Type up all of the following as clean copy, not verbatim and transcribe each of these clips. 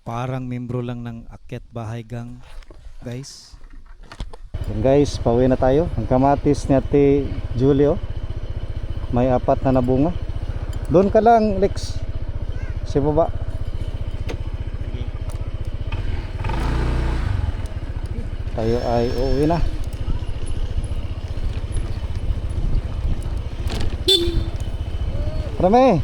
Parang membro lang ng Akyat Bahay Gang, guys. Yan guys, pauwi na tayo. Ang kamatis ni Ate Julio, may 4 na nabunga. Doon ka lang, Lex. Sa baba. Tayo ay uuwi na. Rame!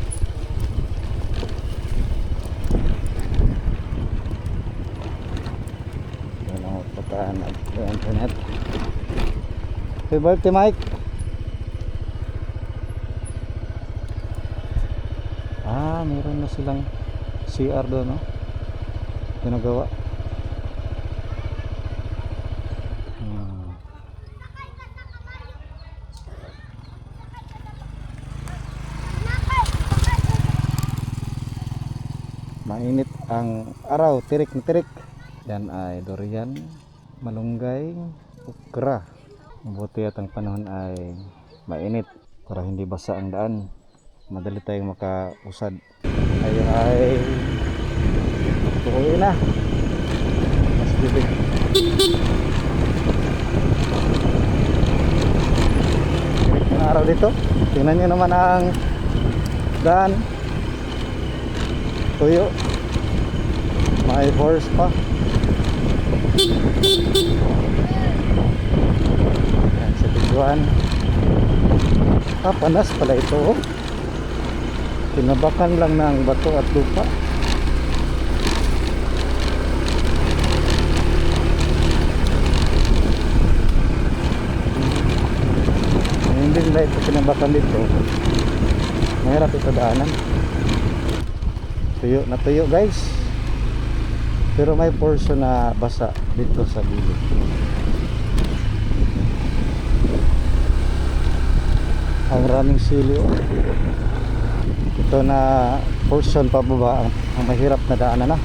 Yan ang pagkaan ng internet. Happy birthday, Mike! Meron na silang CR doon, no? Ginagawa. Mainit ang araw, tirik na tirik. Yan ay durian, malunggay, okra. Mabuti at ang panahon ay mainit para hindi basa ang daan. Madali tayong makausad. Ay tuloy na. Mas bibig. Tirik na araw dito. Tingnan nyo naman ang daan. Tuyo. May horse pa. Yan sa biguan. Panas pala ito, oh. Tinabakan lang ng bato at lupa. Hindi nila ito tinabakan dito. Mahirap ito daanan. Tuyo na tuyo, guys. Pero may portion na basa dito sa gilid. Ang raming sili, oh. Ito na portion pababa ang mahirap na daanan na.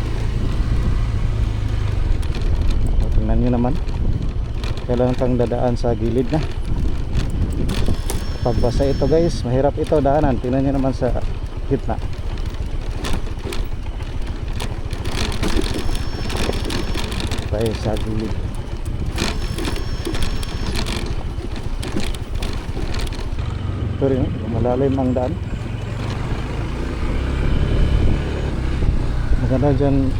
Tingnan nyo naman, kailangan kang dadaan sa gilid na. Kapag basa ito, guys, mahirap ito daanan. Tingnan nyo naman sa gitna. Tayo sa gilid. Ito rin, malalim ang daan. Maganda dyan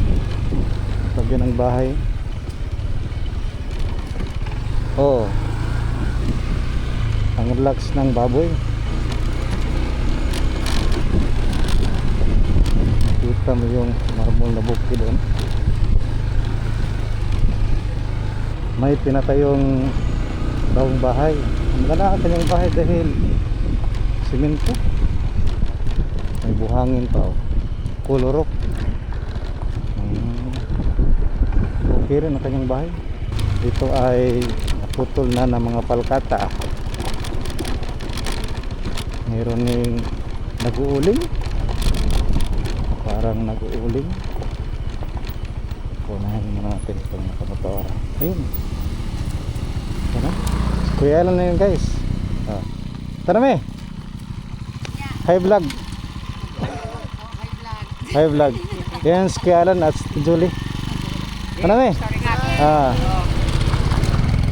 lagyan ng bahay. Oh, ang relax ng baboy. Kita mo yung marble na bukid doon. May pinatayong bawang bahay. Maganda ang kanyang bahay dahil simento. May buhangin pa, oh. Kulurok. Okay rin ang kanyang bahay. Dito ay naputol na ng mga palkata. Mayroon yung nag-uuling. Parang nag-uuling. Kunahin natin itong nakamotor. Ayun. Ano? Kuya Alan na yun, guys. Tara me. Hi vlog. Hi vlog. Yan si Kuya Alan at si Julie. Ano me?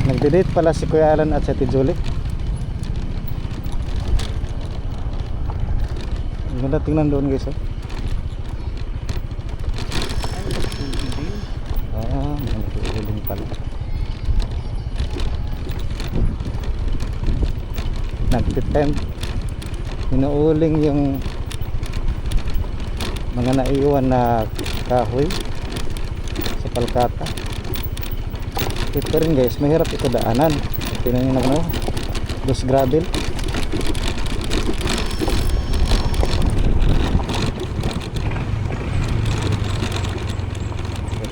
Nagde-date pala si Kuya Alan at si Ate Julie. Ang ganda tingnan doon, guys, oh. Nag-uuling pala. Nag-tent. Inuuling yung mga naiwan na kahoy sa palkata. Ito rin, guys, mahirap ito daanan. Tingnan nyo naman, oh. Dos gravel.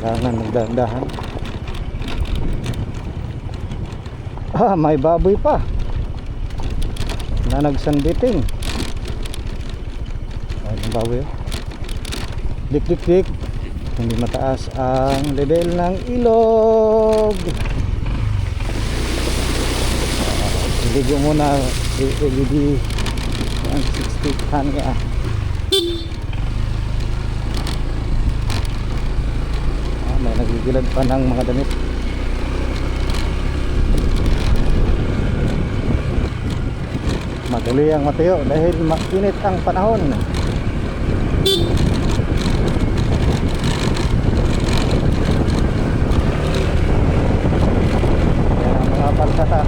Kailangan magdahan-dahan. May baboy pa na nagsanbiting. Ay, baboy, oh. Dik dik dik. Hindi mataas ang level ng ilog. Iligo muna LED ang 60 hangga. Bibilad pa ng mga damit. Madali ang matuyo dahil mainit ang panahon. Yan ang mga palsata.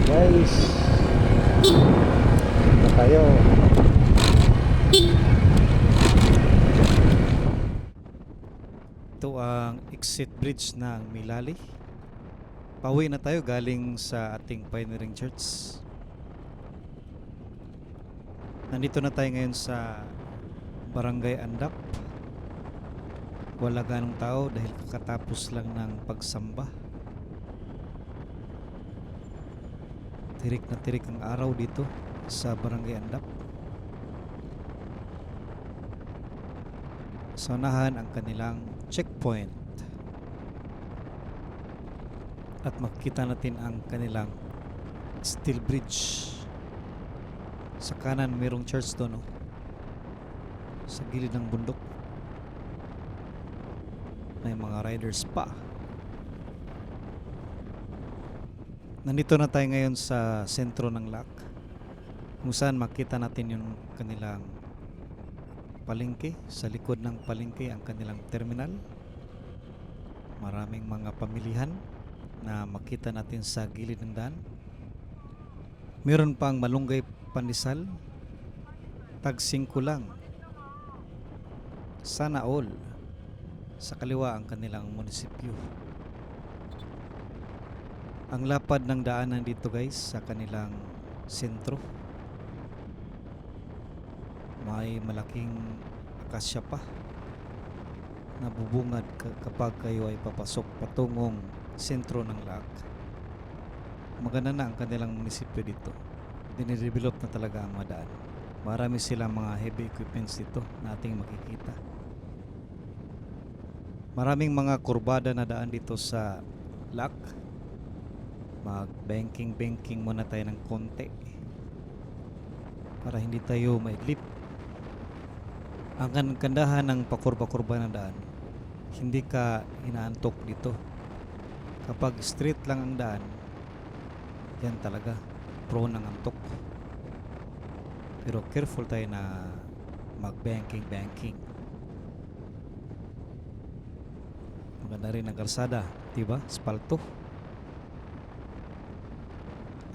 Guys, na tayo. Ito ang exit bridge ng Milali. Pauwi na tayo galing sa ating Pioneering Church. Nandito na tayo ngayon sa Barangay Andap. Wala ganong tao dahil kakatapos lang ng pagsamba. Tirik na tirik ang araw dito sa Barangay Andap. Sa unahan ang kanilang checkpoint. At makikita natin ang kanilang steel bridge. Sa kanan mayroong church doon, no? Sa gilid ng bundok. May mga riders pa. Nandito na tayo ngayon sa sentro ng LAC, kung saan makita natin yung kanilang palengke. Sa likod ng palengke ang kanilang terminal. Maraming mga pamilihan na makita natin sa gilid ng daan. Meron pang Malunggay Pandesal, tag 5 lang. Sana all. Sa kaliwa ang kanilang munisipyo. Ang lapad ng daanan dito guys sa kanilang sentro. May malaking akasya pa na bubungad kapag kayo ay papasok patungong sentro ng LAC. Maganda na ang kanilang munisipyo dito. Dinidevelop na talaga ang mga daan. Marami silang mga heavy equipments dito na ating makikita. Maraming mga kurbada na daan dito sa LAC. Mag-banking muna tayo ng konti para hindi tayo maidlip. Ang kandahan ng pakurba-kurba na daan, hindi ka inaantok dito. Kapag straight lang ang daan, yan talaga prone ng antok. Pero careful tayo na mag-banking. Maganda rin ang kalsada, diba? Spalto.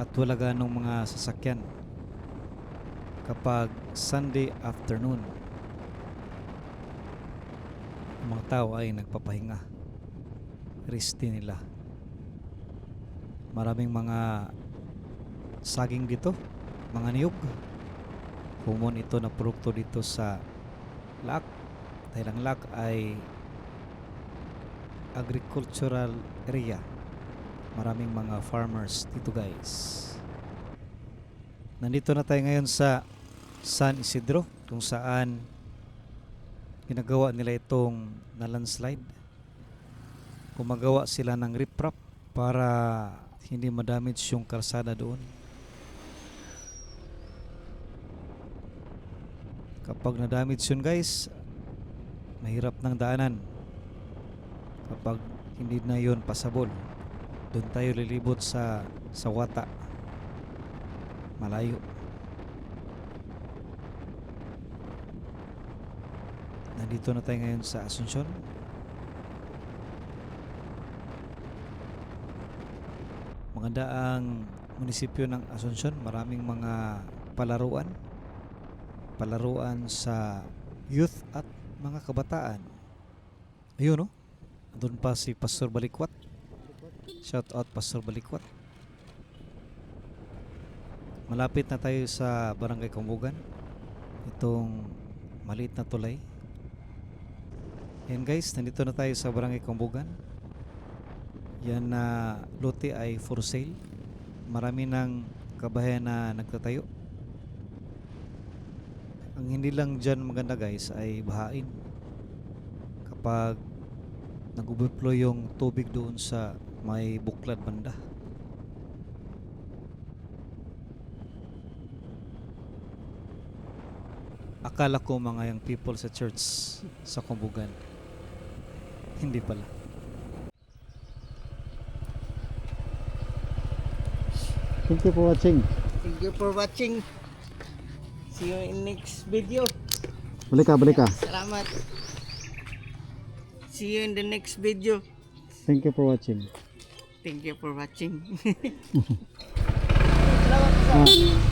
At wala ganong mga sasakyan kapag Sunday afternoon. Ang mga tao ay nagpapahinga, resti nila. Maraming mga saging dito, mga niyog. Common ito na produkto dito sa LAC dahil ang LAC ay agricultural area. Maraming mga farmers dito guys. Nandito na tayo ngayon sa San Isidro, kung saan ginagawa nila itong na landslide. Gumagawa sila ng riprap para hindi madamage yung kalsada doon. Kapag na-damage yun guys, mahirap ng daanan. Kapag hindi na yun pasabol, doon tayo lilibot sa Wata. Malayo. Nandito na tayo ngayon sa Asuncion. Maganda ang munisipyo ng Asuncion. Maraming mga palaruan sa youth at mga kabataan. Ayun, no? Doon pa si Pastor Balikwat. Shout out Pastor Balikwat. Malapit na tayo sa Barangay Kumbugan. Itong maliit na tulay. Yan guys, nandito na tayo sa Barangay Kambugan. Yan na lote ay for sale. Marami ng kabahayan na nagtatayo. Ang hindi lang dyan maganda guys ay bahain. Kapag nag-overflow yung tubig doon sa may buklad banda. Akala ko mga young people sa church sa Kambugan. Hindi pala. Thank you for watching. Thank you for watching. See you in next video. Balik ka. Salamat. See you in the next video. Thank you for watching. Thank you for watching. Ah.